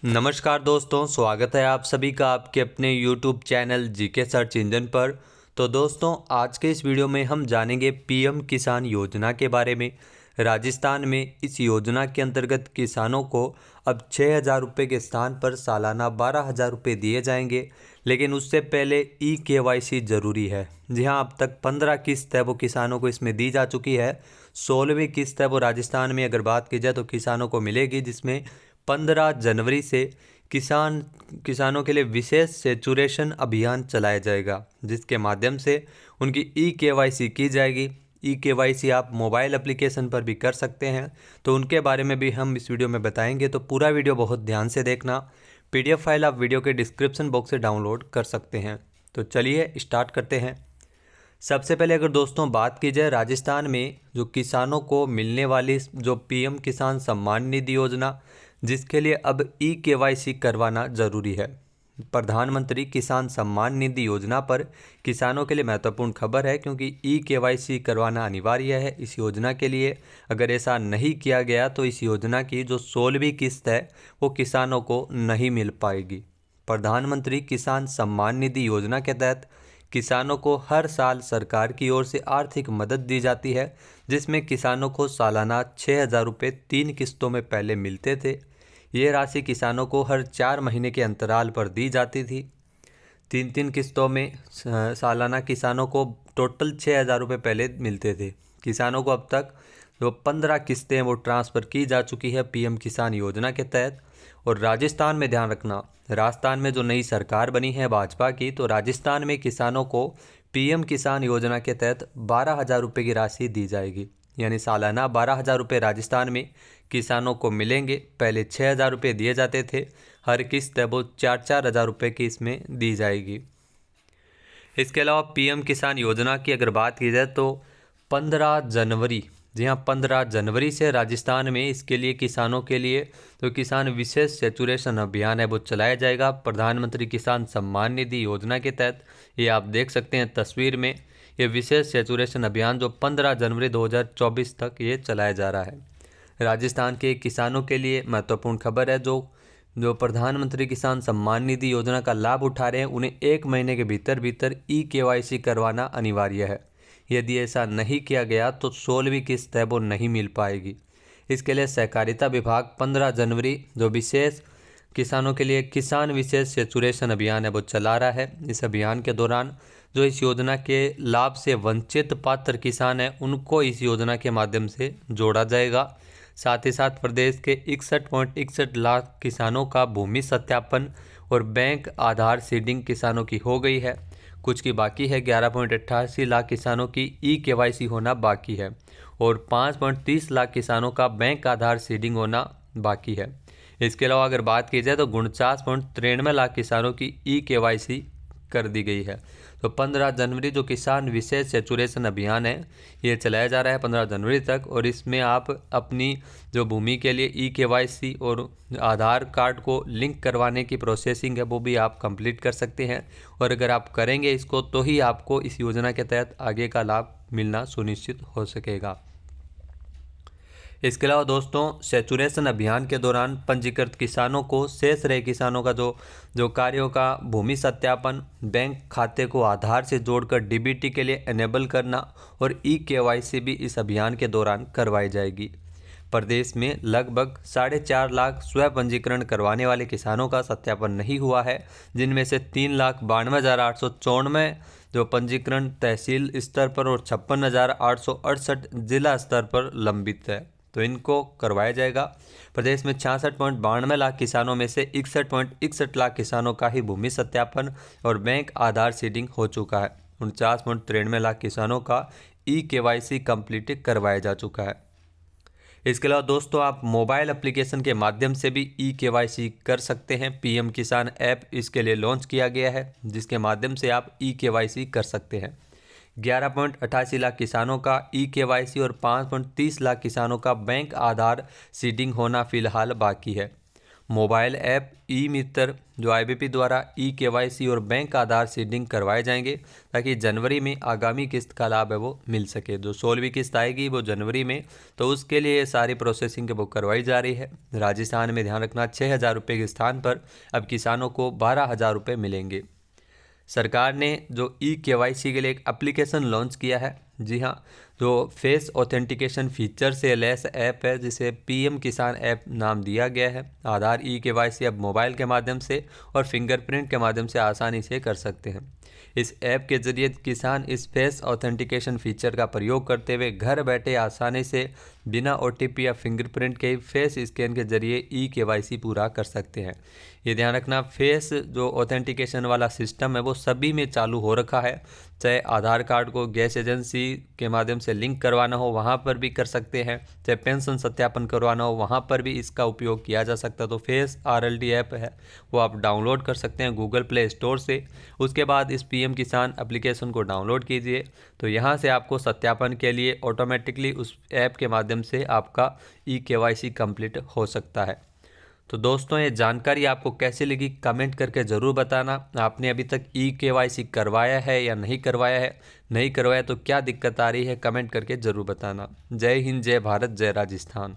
नमस्कार दोस्तों, स्वागत है आप सभी का आपके अपने YouTube channel GK search engine पर। तो दोस्तों, आज के इस वीडियो में हम जानेंगे पीएम किसान योजना के बारे में। राजस्थान में इस योजना के अंतर्गत किसानों को अब 6,000 रुपये के स्थान पर सालाना 12,000 रुपये दिए जाएंगे, लेकिन उससे पहले ई-केवाईसी ज़रूरी है। जी हाँ, अब तक 15 किस्त है वो किसानों को इसमें दी जा चुकी है। 16वीं किस्त है वो राजस्थान में अगर बात की जाए तो किसानों को मिलेगी, जिसमें 15 जनवरी से किसानों के लिए विशेष सेचुरेशन अभियान चलाया जाएगा, जिसके माध्यम से उनकी ई-केवाईसी की जाएगी। ई-केवाईसी आप मोबाइल एप्लीकेशन पर भी कर सकते हैं, तो उनके बारे में भी हम इस वीडियो में बताएंगे। तो पूरा वीडियो बहुत ध्यान से देखना। पीडीएफ फाइल आप वीडियो के डिस्क्रिप्शन बॉक्स से डाउनलोड कर सकते हैं। तो चलिए स्टार्ट करते हैं। सबसे पहले अगर दोस्तों बात की जाए राजस्थान में जो किसानों को मिलने वाली जो पीएम किसान सम्मान निधि योजना, जिसके लिए अब ई-केवाईसी करवाना ज़रूरी है। प्रधानमंत्री किसान सम्मान निधि योजना पर किसानों के लिए महत्वपूर्ण खबर है, क्योंकि ई-केवाईसी करवाना अनिवार्य है इस योजना के लिए। अगर ऐसा नहीं किया गया तो इस योजना की जो 16वीं किस्त है वो किसानों को नहीं मिल पाएगी। प्रधानमंत्री किसान सम्मान निधि योजना के तहत किसानों को हर साल सरकार की ओर से आर्थिक मदद दी जाती है, जिसमें किसानों को सालाना 6,000 रुपये 3 किस्तों में पहले मिलते थे। ये राशि किसानों को हर 4 महीने के अंतराल पर दी जाती थी। 3-3 किस्तों में सालाना किसानों को टोटल 6,000 रुपये पहले मिलते थे। किसानों को अब तक जो 15 किस्तें वो ट्रांसफ़र की जा चुकी है पीएम किसान योजना के तहत। और राजस्थान में ध्यान रखना, राजस्थान में जो नई सरकार बनी है भाजपा की, तो राजस्थान में किसानों को पीएम किसान योजना के तहत 12,000 रुपये की राशि दी जाएगी। यानी सालाना 12,000 रुपये राजस्थान में किसानों को मिलेंगे। पहले 6,000 रुपये दिए जाते थे, हर किस्त है वो 4-4 हज़ार रुपये की इसमें दी जाएगी। इसके अलावा पीएम किसान योजना की अगर बात की जाए तो 15 जनवरी, जी हाँ 15 जनवरी से राजस्थान में इसके लिए किसानों के लिए तो किसान विशेष सेचुरेशन अभियान है वो चलाया जाएगा प्रधानमंत्री किसान सम्मान निधि योजना के तहत। ये आप देख सकते हैं तस्वीर में, ये विशेष सेचुरेशन अभियान जो 15 जनवरी 2024 तक ये चलाया जा रहा है। राजस्थान के किसानों के लिए महत्वपूर्ण खबर है। जो प्रधानमंत्री किसान सम्मान निधि योजना का लाभ उठा रहे हैं, उन्हें 1 महीने के भीतर भीतर ई-केवाईसी करवाना अनिवार्य है। यदि ऐसा नहीं किया गया तो 16वीं किस्त है वो नहीं मिल पाएगी। इसके लिए सहकारिता विभाग 15 जनवरी जो विशेष किसानों के लिए किसान विशेष सेचुरेशन अभियान है वो चला रहा है। इस अभियान के दौरान जो इस योजना के लाभ से वंचित पात्र किसान हैं, उनको इस योजना के माध्यम से जोड़ा जाएगा। साथ ही साथ प्रदेश के 61.61 लाख किसानों का भूमि सत्यापन और बैंक आधार सीडिंग किसानों की हो गई है। कुछ की बाकी है। 11.88 लाख किसानों की ई-केवाईसी होना बाकी है और 5.30 लाख किसानों का बैंक आधार सीडिंग होना बाकी है। इसके अलावा अगर बात की जाए तो 49.93 लाख किसानों की ई-केवाईसी कर दी गई है। तो 15 जनवरी जो किसान विशेष सेचुरेशन अभियान है ये चलाया जा रहा है 15 जनवरी तक, और इसमें आप अपनी जो भूमि के लिए ई-केवाईसी और आधार कार्ड को लिंक करवाने की प्रोसेसिंग है वो भी आप कंप्लीट कर सकते हैं। और अगर आप करेंगे इसको तो ही आपको इस योजना के तहत आगे का लाभ मिलना सुनिश्चित हो सकेगा। इसके अलावा दोस्तों, सेचुरेशन अभियान के दौरान पंजीकृत किसानों को शेष रहे किसानों का जो कार्यों का भूमि सत्यापन, बैंक खाते को आधार से जोड़कर डीबीटी के लिए एनेबल करना और ई-केवाईसी भी इस अभियान के दौरान करवाई जाएगी। प्रदेश में लगभग 4.5 लाख स्व पंजीकरण करवाने वाले किसानों का सत्यापन नहीं हुआ है, जिनमें से 3,92,894 जो पंजीकरण तहसील स्तर पर और 56,868 जिला स्तर पर लंबित है, तो इनको करवाया जाएगा। प्रदेश में 66.92 लाख किसानों में से 61.61 लाख किसानों का ही भूमि सत्यापन और बैंक आधार सीडिंग हो चुका है। 49.93 लाख किसानों का ई-केवाईसी कंप्लीट करवाया जा चुका है। इसके अलावा दोस्तों, आप मोबाइल एप्लीकेशन के माध्यम से भी ई-केवाईसी कर सकते हैं। पीएम किसान ऐप इसके लिए लॉन्च किया गया है, जिसके माध्यम से आप ई-केवाईसी कर सकते हैं। 11.88 लाख किसानों का ई-केवाईसी और 5.30 लाख किसानों का बैंक आधार सीडिंग होना फिलहाल बाकी है। मोबाइल ऐप ई मित्र जो IBP द्वारा KYC और बैंक आधार सीडिंग करवाए जाएंगे ताकि जनवरी में आगामी किस्त का लाभ है वो मिल सके। जो 16वीं किस्त आएगी वो जनवरी में, तो उसके लिए ये सारी प्रोसेसिंग वो करवाई जा रही है। राजस्थान में ध्यान रखना 6,000 रुपये के स्थान पर अब किसानों को 12,000 रुपये मिलेंगे। सरकार ने जो KYC के लिए एक एप्लीकेशन लॉन्च किया है, जी हाँ, जो फेस ऑथेंटिकेशन फीचर से लैस ऐप है जिसे PM किसान ऐप नाम दिया गया है। आधार KYC अब मोबाइल के माध्यम से और फिंगरप्रिंट के माध्यम से आसानी से कर सकते हैं। इस ऐप के जरिए किसान इस फेस ऑथेंटिकेशन फीचर का प्रयोग करते हुए घर बैठे आसानी से बिना OTP या फिंगरप्रिंट के फेस स्कैन के जरिए KYC पूरा कर सकते हैं। ये ध्यान रखना, फेस जो ऑथेंटिकेशन वाला सिस्टम है वो सभी में चालू हो रखा है। चाहे आधार कार्ड को गैस एजेंसी के माध्यम से लिंक करवाना हो वहाँ पर भी कर सकते हैं, चाहे पेंशन सत्यापन करवाना हो वहाँ पर भी इसका उपयोग किया जा सकता है। तो फेस RLD ऐप है वो आप डाउनलोड कर सकते हैं गूगल प्ले स्टोर से। उसके बाद इस PM किसान एप्लीकेशन को डाउनलोड कीजिए, तो यहाँ से आपको सत्यापन के लिए ऑटोमेटिकली उस ऐप के माध्यम से आपका KYC कंप्लीट हो सकता है। तो दोस्तों ये जानकारी आपको कैसी लगी कमेंट करके ज़रूर बताना। आपने अभी तक KYC करवाया है या नहीं करवाया है, नहीं करवाया तो क्या दिक्कत आ रही है कमेंट करके ज़रूर बताना। जय हिंद, जय भारत, जय राजस्थान।